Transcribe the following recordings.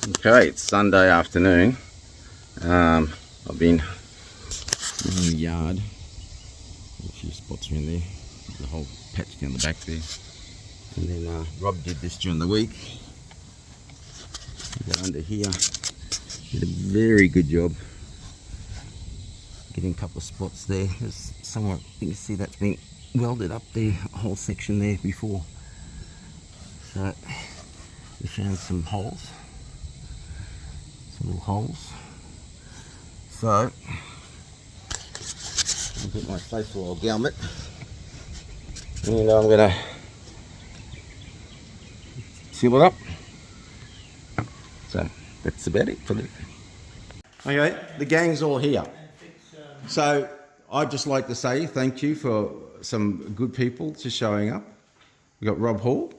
Okay, it's Sunday afternoon. I've been in the yard. A few spots are in there. There's a whole patch down the back there. And then Rob did this during the week. He got under here. Did a very good job getting a couple of spots there. There's somewhere you can see that's been welded up there, a whole section there before. So we found some holes, some little holes. So I'll get my faithful old helmet, and I'm gonna seal it up. So that's about it for the. Okay, the gang's all here. So I'd just like to say thank you for some good people just showing up. We've got Rob Hall.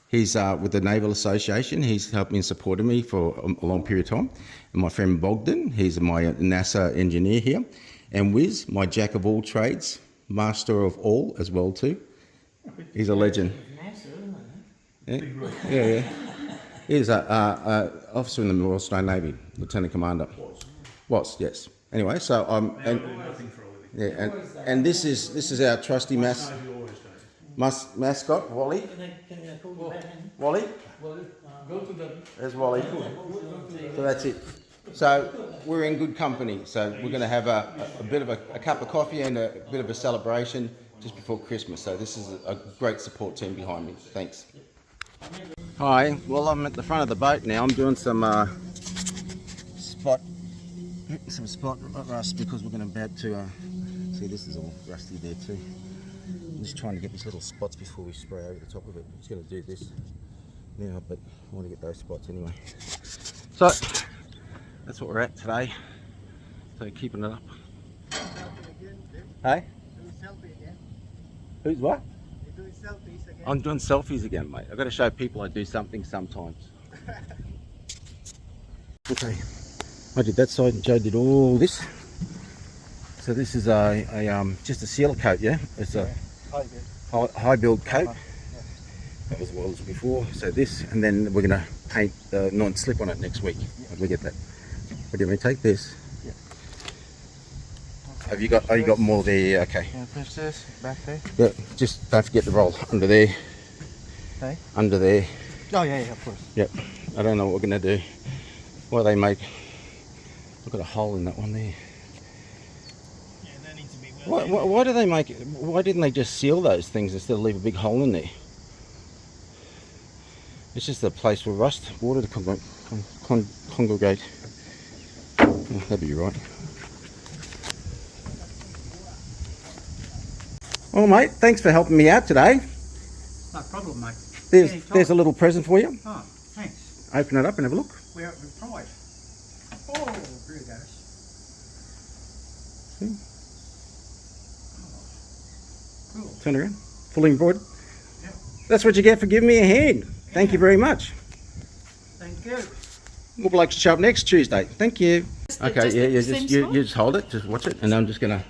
He's with the Naval Association. He's helped me and supported me for a long period of time. And my friend Bogdan, he's my NASA engineer here. And Wiz, my jack of all trades, master of all as well too. He's a legend. Yeah, yeah. He's an officer in the Royal Australian Navy, Lieutenant Commander. Was, yes. Anyway, so and this is our trusty mascot, Wally. Wally. There's Wally. So that's it. So we're in good company. So we're going to have a bit of a cup of coffee and a bit of a celebration just before Christmas. So this is a great support team behind me. Thanks. Hi. Well, I'm at the front of the boat now. I'm doing some spot rust because we're going to see this is all rusty there too. I'm just trying to get these little spots before we spray over the top of it. I'm just going to do this now, but I want to get those spots anyway. So that's what we're at today. So keeping it up. Hey? Doing selfie again. Who's what? You're doing selfies again. I'm doing selfies again, mate. I've got to show people I do something sometimes. Okay. I did that side and Joe did all this. So this is just a seal coat, yeah? It's a high build coat. That was what it was before. So this, and then we're going to paint the non-slip on it next week. When we get that. What do you want me to take this? Yeah. Have you got? Oh, you got more there? Okay. Yeah, push this back there. Yeah. Just don't forget the roll under there. Hey? Under there. Oh yeah, of course. Yep. I don't know what we're going to do. What do they make? I've got a hole in that one there. Yeah, that needs to be well. Why do they make it? Why didn't they just seal those things instead of leave a big hole in there? It's just a place for rust, water to congregate. Oh, that'd be right. Oh, mate, thanks for helping me out today. No problem, mate. There's a little present for you. Oh, thanks. Open it up and have a look. We've tried. Oh, here it goes. See? Oh, cool. Turn around. Fully embroidered. Yep. That's what you get for giving me a hand. Thank you very much. Thank you. We'll like to show up next Tuesday. Thank you. Okay, yeah, you just hold it, just watch it, and I'm just gonna.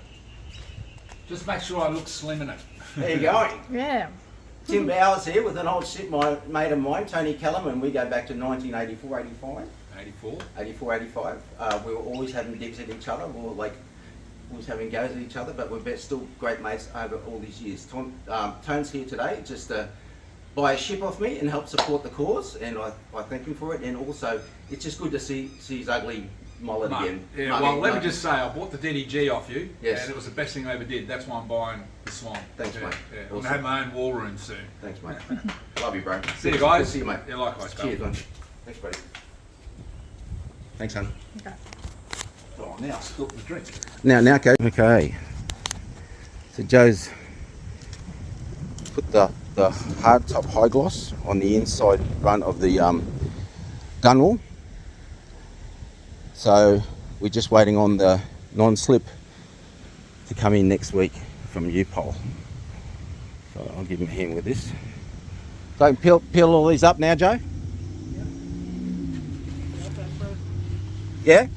Just make sure I look slim in it. There you go. Yeah. Tim Bowers here with an old shipmate of mine, Tony Callum, and we go back to 1984, 85. 84. 84, 85. We were always having digs at each other. We were like always having goes at each other, but we're still great mates over all these years. Tone's here today just to buy a ship off me and help support the cause, and I thank him for it. And also, it's just good to see his ugly mullet again. Yeah, well, let me just say, I bought the DDG off you, yes, and it was the best thing I ever did. That's why I'm buying the Swan. Thanks, yeah, mate. Yeah. Awesome. I'm gonna have my own war room soon. Thanks, mate. Love you, bro. See you guys. Good to see you, mate. Yeah, likewise. Cheers, mate. Thanks, buddy. Thanks, son. Okay. Oh, now spilt the drink. Now, go. Okay. So Joe's put the hard top high gloss on the inside front of the gun wall. So we're just waiting on the non-slip to come in next week from U-Pole. So I'll give him a hand with this. So peel all these up now, Joe? Yeah?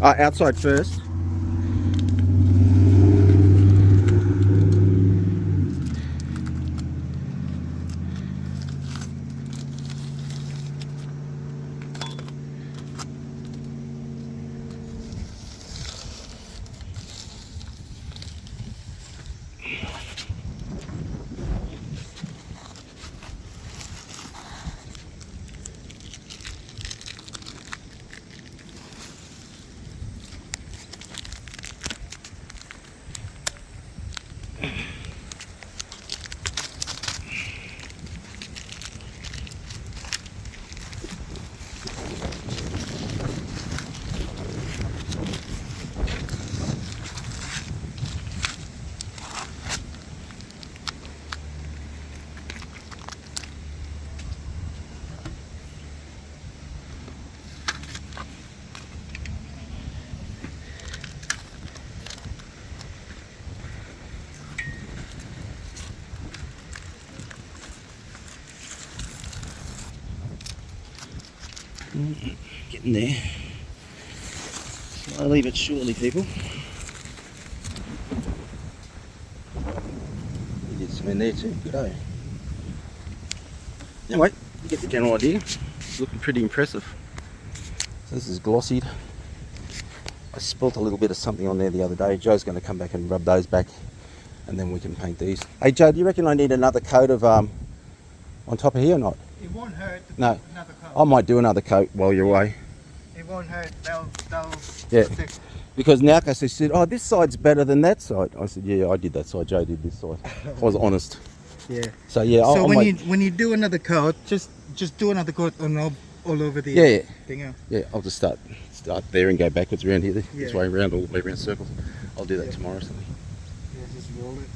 Outside first. Getting there. Slowly but surely, people. You did some in there too. Good, eh? Anyway, you get the general idea. It's looking pretty impressive. So this is glossied. I spilt a little bit of something on there the other day. Joe's going to come back and rub those back, and then we can paint these. Hey Joe, do you reckon I need another coat of on top of here or not? It won't hurt to No. put another coat. I might do another coat while you're away. It won't hurt. They'll Yeah. stick. Because Nauka said, oh, this side's better than that side. I said, yeah, I did that side. Joe did this side. I was honest. Yeah. So yeah, So I when you do another coat, just do another coat on all over the Yeah. thing. Yeah. Yeah, I'll just start there and go backwards around here. This Yeah. way around, all the way around circles. I'll do that Yeah. tomorrow or something. Yeah, just roll it.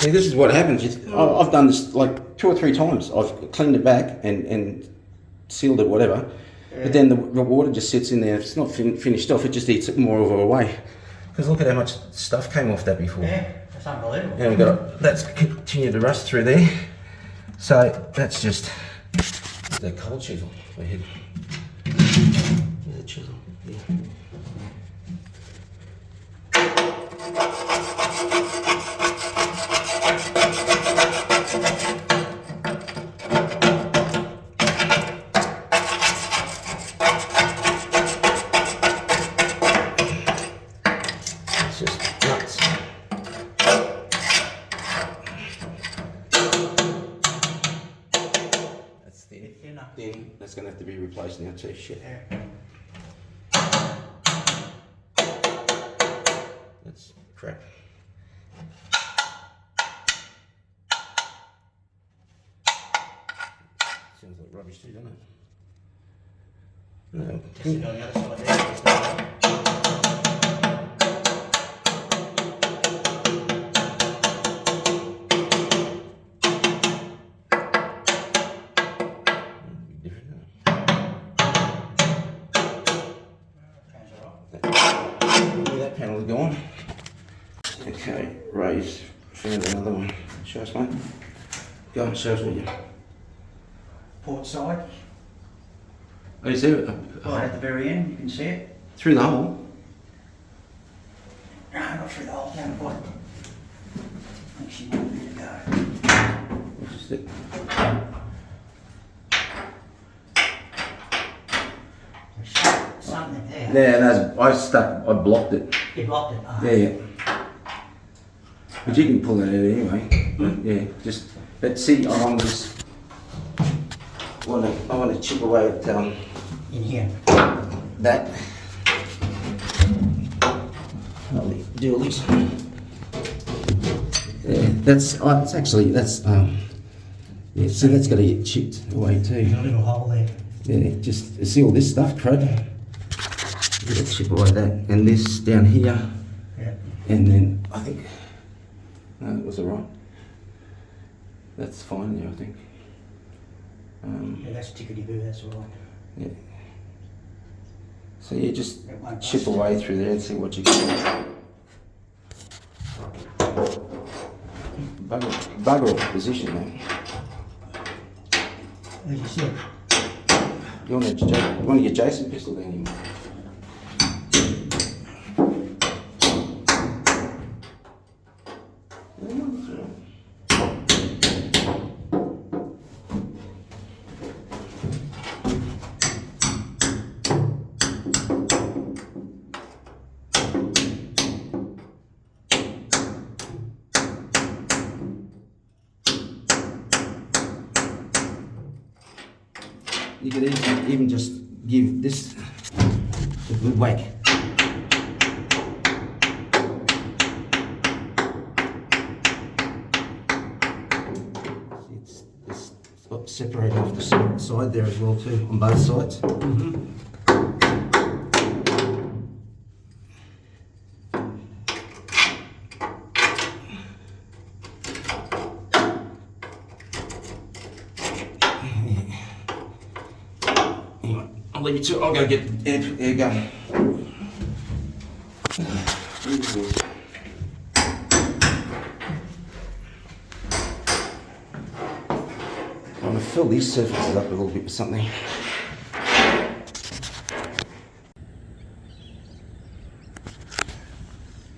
See, this is what happens. I've done this like 2 or 3 times. I've cleaned it back and sealed it, whatever. Yeah. But then the water just sits in there. If it's not finished off, it just eats it more of it away. Because look at how much stuff came off that before. Yeah, that's unbelievable. And we've got that's continued to rust through there. So that's just the cold chisel. Go ahead. There's a chisel. Yeah. It's just nuts. That's thin. Thin. That's going to have to be replaced now too. Shit. That's crap. Sounds like rubbish too, doesn't it? No. Just on the other side there. That panel is gone. Okay, Ray's found another one. Show us, mate. Go and show us what you. Port side. Oh, you see it? Right at the very end, you can see it. Through the hole. No, not through the hole, down the bottom. Actually, not ready to go. What's just it? There's something there. Yeah, I blocked it. You blocked it. Oh. Yeah. But you can pull that out anyway. But yeah, but see, I want to chip away at In here. that. Lovely doolies. Yeah, it's actually, yeah, see that's got to get chipped away too. There's a little hole there. Yeah, just see all this stuff, crud. You got to chip away that, and this down here, Yeah. and then I think, no, it was alright. That's fine there, I think. Yeah, that's tickety-boo, that's all right. Yeah. So yeah, just It won't chip bust. away through there and see what you can. Bugger off position, man. As you said. You want to get Jason pistol down here? You could even just give this a good whack. It's separated off the side there as well too, on both sides. I'll leave you to it. I'll go get air gun. I'm going to fill these surfaces up a little bit with something.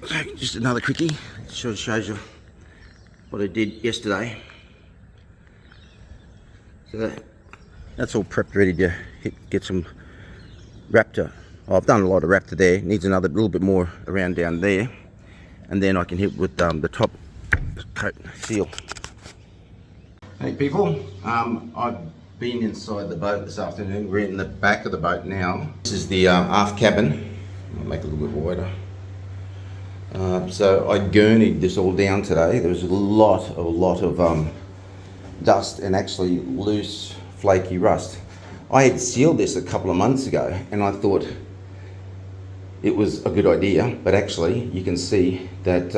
So just another quickie. Sort of shows you what I did yesterday. So that's all prepped, ready to get some raptor. Oh, I've done a lot of raptor there. Needs another little bit more around down there, and then I can hit with the top coat seal. Hey people, I've been inside the boat this afternoon. We're in the back of the boat now. This is the aft cabin. I'll make it a little bit wider. So I gurneyed this all down today. There was a lot of dust and actually loose, flaky rust. I had sealed this a couple of months ago, and I thought it was a good idea, but actually you can see that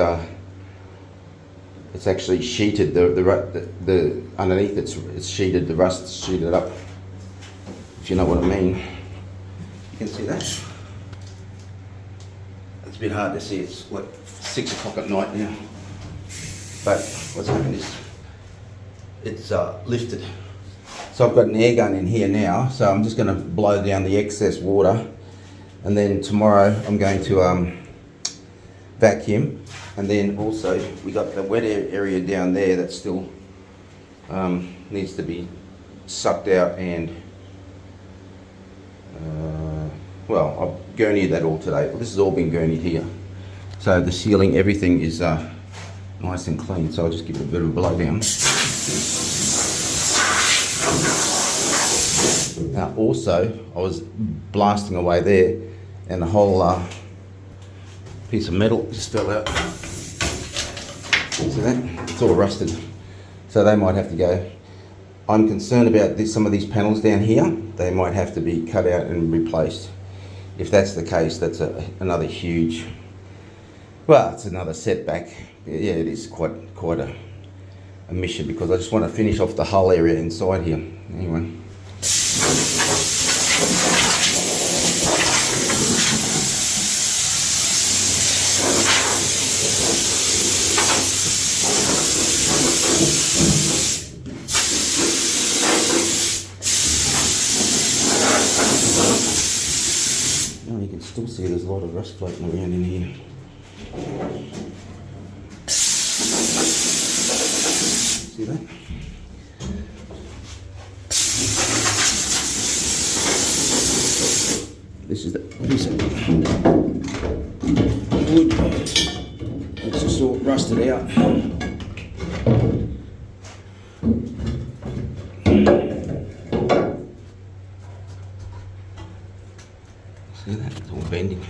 it's actually sheeted. The underneath it's sheeted. The rust's sheeted up. If you know what I mean, you can see that. It's a bit hard to see. It's like 6 o'clock at night now. But what's happened is it's lifted. So I've got an air gun in here now. So I'm just going to blow down the excess water, and then tomorrow I'm going to vacuum. And then also we got the wet area down there that still needs to be sucked out, and well, I've gurneyed that all today. Well, this has all been gurneyed here. So the ceiling, everything is nice and clean. So I'll just give it a bit of a blow down. Now also, I was blasting away there, and the whole piece of metal just fell out. See that? It's all rusted. So they might have to go. I'm concerned about some of these panels down here. They might have to be cut out and replaced. If that's the case, that's another huge, well, it's another setback. Yeah, it is quite a mission, because I just want to finish off the hull area inside here. Anyway. You can still see there's a lot of rust floating around in here. See that? This is the piece of wood. It's just all rusted out. See that? It's all bending.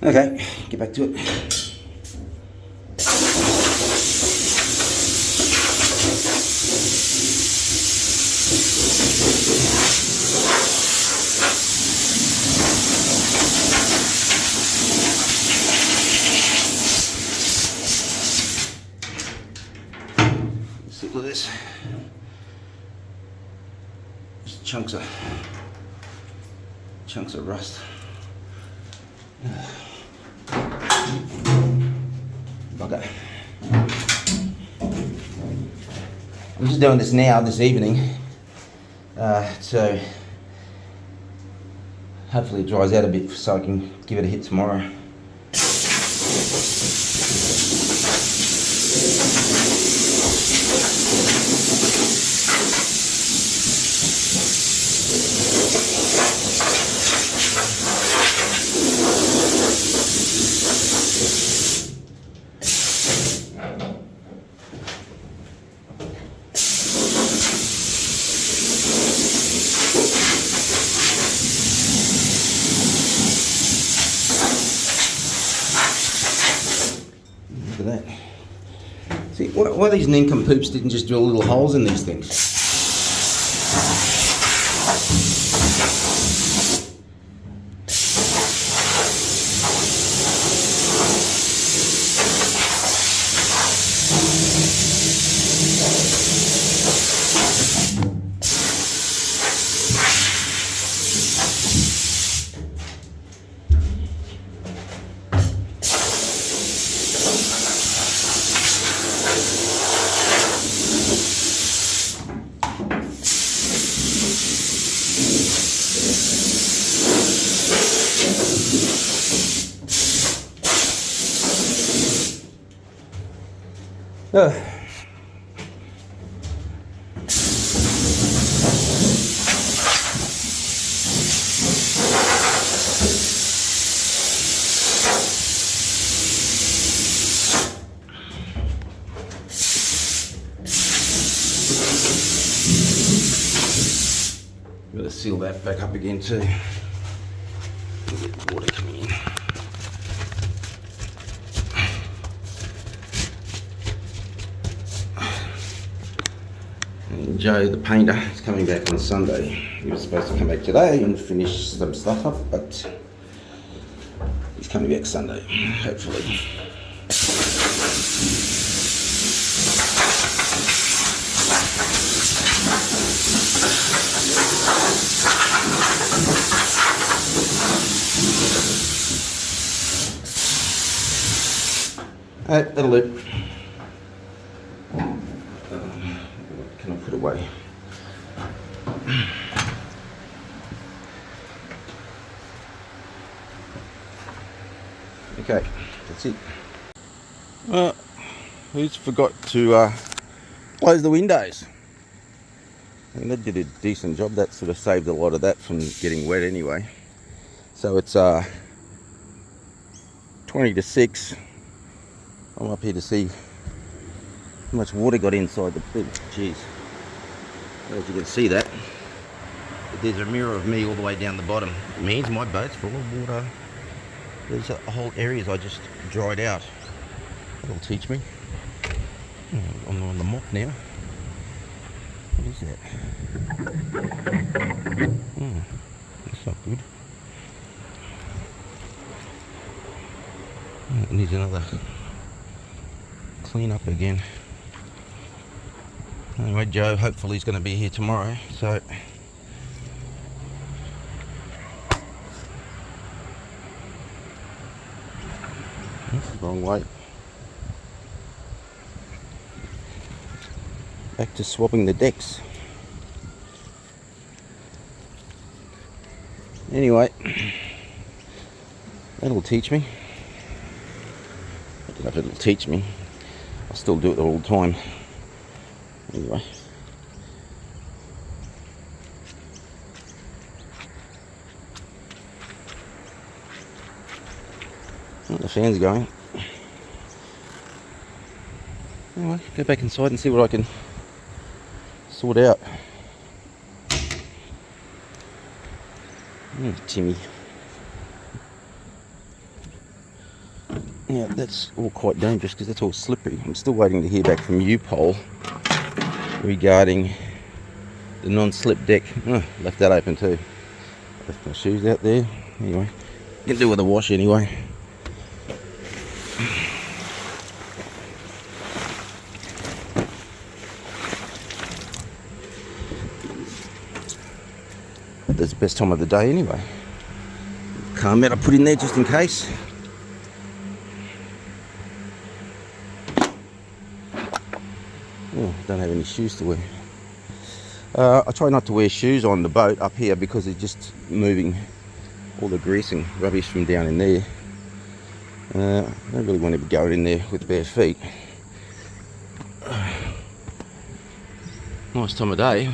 Okay, get back to it. Look at this. Just chunks of rust. Okay. I'm just doing this now, this evening, so hopefully it dries out a bit so I can give it a hit tomorrow. Look at that. See, why these nincompoops didn't just drill little holes in these things? Gotta seal that back up again too. Get water coming in. And Joe, the painter, is coming back on Sunday. He was supposed to come back today and finish some stuff up, but he's coming back Sunday, hopefully. Alright, that'll do. What can I put away? Okay, that's it. Who's forgot to close the windows? I think they did a decent job. That sort of saved a lot of that from getting wet anyway. So it's 20 to 6. I'm up here to see how much water got inside the thing. Jeez. I don't know if you can see that. But there's a mirror of me all the way down the bottom. It means my boat's full of water. There's whole areas I just dried out. That'll teach me. I'm on the mop now. What is that? That's not good. It needs another clean up again. Anyway, Joe hopefully is going to be here tomorrow, so that's the wrong way. Back to swapping the decks. Anyway, that'll teach me. I don't know if it'll teach me. I still do it all the time. Anyway. Oh, the fan's going. Anyway, go back inside and see what I can sort out. Timmy. Yeah, that's all quite dangerous because that's all slippery. I'm still waiting to hear back from U-Pole regarding the non-slip deck. Left that open too. Left my shoes out there. Anyway, you can do with a wash anyway. That's the best time of the day anyway. Calm out, I put in there just in case. Oh, don't have any shoes to wear. I try not to wear shoes on the boat up here because it's just moving all the grease and rubbish from down in there. I don't really want to be going in there with bare feet. Nice time of day.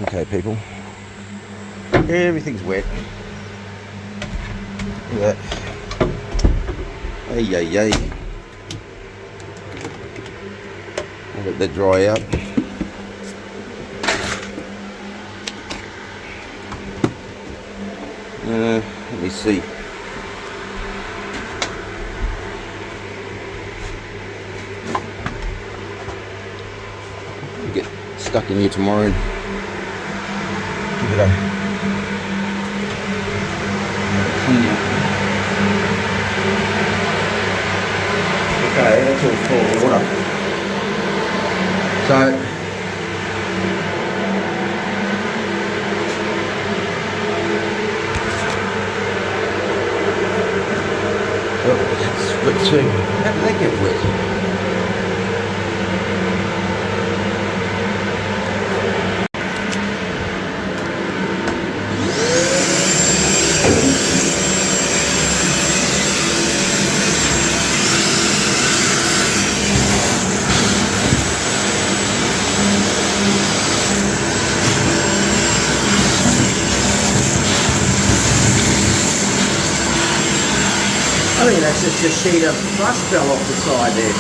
Okay, people. Everything's wet. Look at that. Hey, yay, yay. I'll let that dry out. Let me see. I'll get stuck in here tomorrow and give it a clean up. Okay, that's all full of water. So oh, that's wet too. How did that get wet? I think that's just a sheet of rust fell off the side there.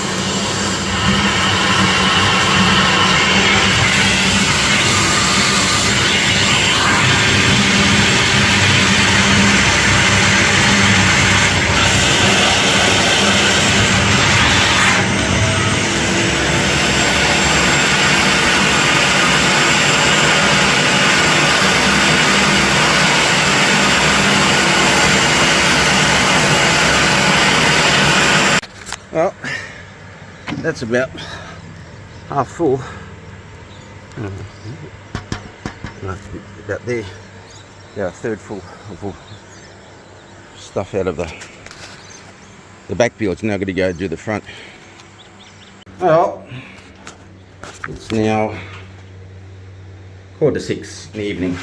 Well, that's about half full. About there. Yeah, a third full of all stuff out of the back bilge. Now got to go do the front. Well, it's now 5:45 in the evening.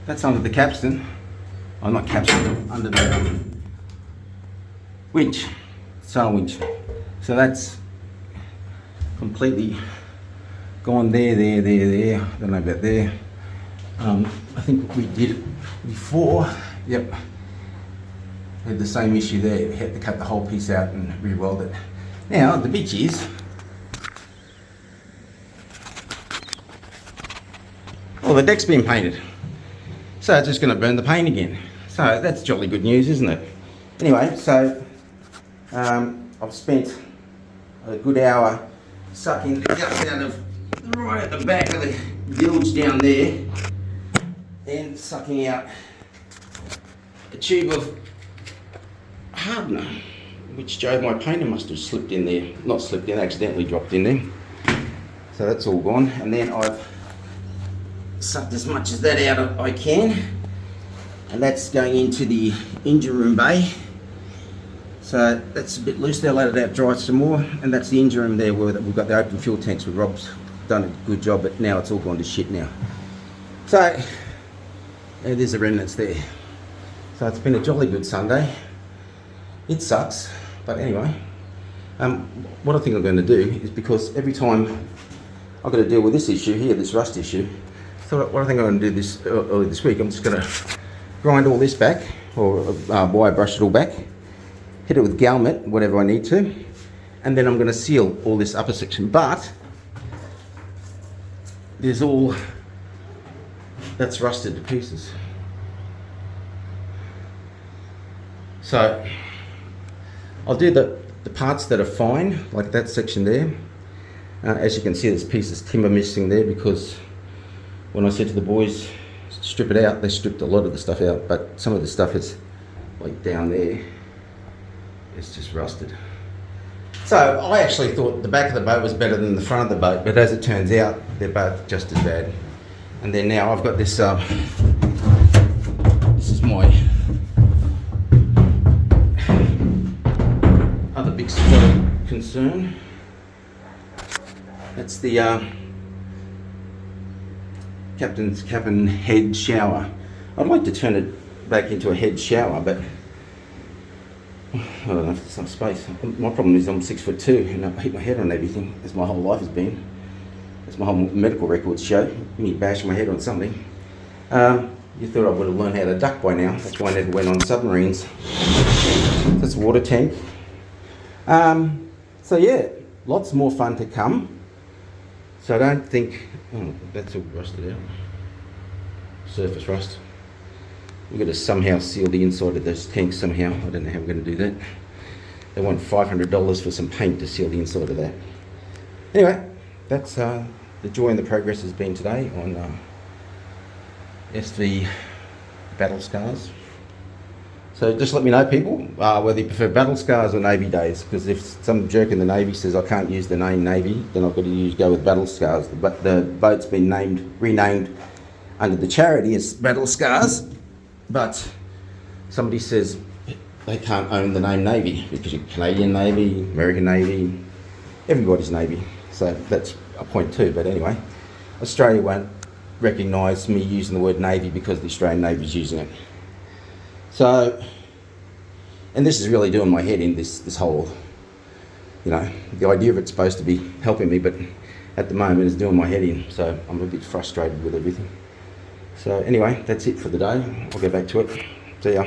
That's under the capstan. Oh, not capstan, under the winch, sail winch. So that's completely gone there. I don't know about there. I think we did it before. Yep. We had the same issue there. We had to cut the whole piece out and re-weld it. Now, the bitch is, well, the deck's been painted. So it's just going to burn the paint again. So that's jolly good news, isn't it? Anyway, so I've spent a good hour sucking the guts out of right at the back of the bilge down there and sucking out a tube of hardener, which Joe, my painter, must have slipped in there. Not slipped in, accidentally dropped in there. So that's all gone. And then I've sucked as much as that out as I can, and that's going into the engine room bay. So that's a bit loose there. Let it out dry some more, and that's the engine room there where we've got the open fuel tanks where Rob's done a good job, but now it's all gone to shit now. So there's the remnants there. So it's been a jolly good Sunday. It sucks, but anyway, what I think I'm going to do is, because every time I've got to deal with this issue here, this rust issue, so what I think I'm going to do this early this week, I'm just going to grind all this back, or wire brush it all back, hit it with Galmet, whatever I need to, and then I'm going to seal all this upper section. But there's all that's rusted to pieces. So I'll do the parts that are fine, like that section there. As you can see, there's pieces of timber missing there, because when I said to the boys, strip it out, they stripped a lot of the stuff out, but some of the stuff is like down there, it's just rusted. So I actually thought the back of the boat was better than the front of the boat, but as it turns out, they're both just as bad. And then now I've got this, this is my other big spot of concern. That's the captain's cabin head shower. I'd like to turn it back into a head shower, but I don't know if there's some space. My problem is I'm 6'2" and I hit my head on everything, as my whole life has been. As my whole medical records show, me bashing my head on something. You thought I would have learned how to duck by now. That's why I never went on submarines. That's a water tank. So yeah, lots more fun to come. So I don't think, oh, that's all rusted out. Surface rust. We've got to somehow seal the inside of those tanks somehow. I don't know how we're going to do that. They want $500 for some paint to seal the inside of that. Anyway, that's the joy and the progress has been today on SV Battle Scars. So just let me know, people, whether you prefer Battle Scars or Navy Days, because if some jerk in the Navy says I can't use the name Navy, then I've got to go with Battle Scars. But the boat's been renamed under the charity as Battle Scars, but somebody says they can't own the name Navy because you're Canadian Navy, American Navy, everybody's Navy. So that's a point too. But anyway, Australia won't recognise me using the word Navy because the Australian Navy's using it. So, and this is really doing my head in, this whole, you know, the idea of it's supposed to be helping me, but at the moment it's doing my head in, so I'm a bit frustrated with everything. So anyway, that's it for the day. I'll go back to it. See ya.